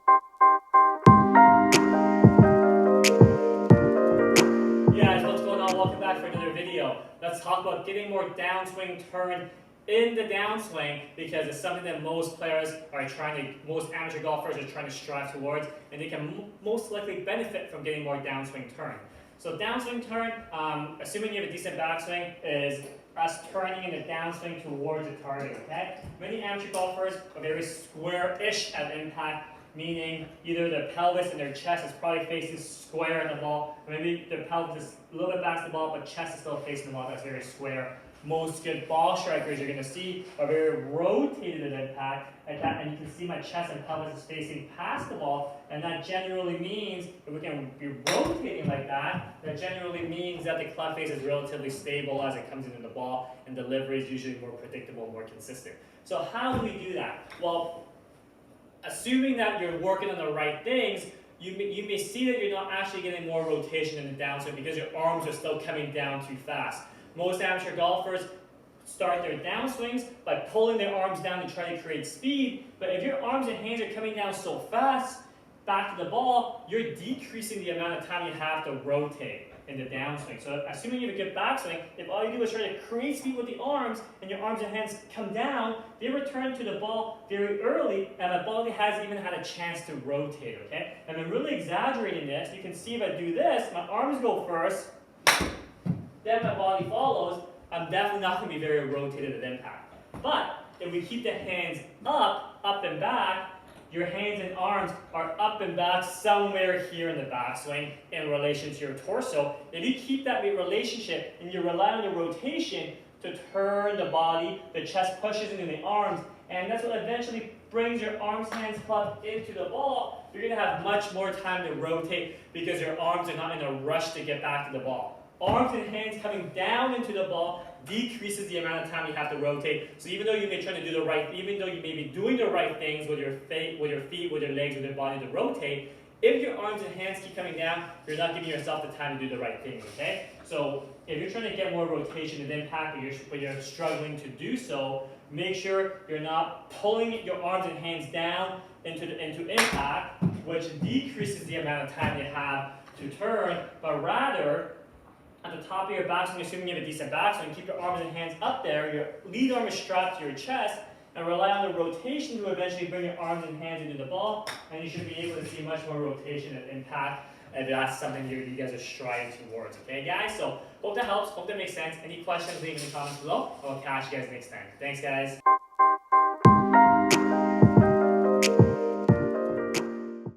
Yeah, guys, what's going on? Welcome back for another video. Let's talk about getting more downswing turn in the downswing, because it's something that most amateur golfers are trying to strive towards, and they can most likely benefit from getting more downswing turn. So downswing turn, assuming you have a decent backswing, is us turning in the downswing towards the target, okay? Many amateur golfers are very square-ish at impact, meaning either their pelvis and their chest is probably facing square at the ball, or maybe their pelvis is a little bit back to the ball, but chest is still facing the ball. That's very square. Most good ball strikers you're going to see are very rotated at impact, like that, and you can see my chest and pelvis is facing past the ball, and that generally means, if we can be rotating like that, that generally means that the club face is relatively stable as it comes into the ball, and delivery is usually more predictable, more consistent. So how do we do that? Well, assuming that you're working on the right things, you may see that you're not actually getting more rotation in the downswing because your arms are still coming down too fast. Most amateur golfers start their downswings by pulling their arms down to try to create speed, but if your arms and hands are coming down so fast back to the ball, you're decreasing the amount of time you have to rotate in the downswing. So assuming you have a good backswing, if all you do is try to create speed with the arms and your arms and hands come down, they return to the ball very early and the ball hasn't even had a chance to rotate, okay? And I'm really exaggerating this. You can see if I do this, my arms go first, then my body follows, I'm definitely not going to be very rotated at impact. But if we keep the hands up and back, your hands and arms are up and back somewhere here in the backswing in relation to your torso. If you keep that relationship and you rely on the rotation to turn the body, the chest pushes into the arms, and that's what eventually brings your arms, hands, club into the ball, you're going to have much more time to rotate because your arms are not in a rush to get back to the ball. Arms and hands coming down into the ball decreases the amount of time you have to rotate. So even though you may try to do the right, even though you may be doing the right things with your feet, with your legs, with your body to rotate, if your arms and hands keep coming down, you're not giving yourself the time to do the right things, okay? So if you're trying to get more rotation and impact, but you're struggling to do so, make sure you're not pulling your arms and hands down into impact, which decreases the amount of time you have to turn, but rather, at the top of your backswing, assuming you have a decent backswing, keep your arms and hands up there, your lead arm is strapped to your chest, and rely on the rotation to eventually bring your arms and hands into the ball, and you should be able to see much more rotation and impact, and that's something you guys are striving towards, okay guys? So, hope that helps, hope that makes sense. Any questions, leave in the comments below, and we'll catch you guys next time. Thanks guys.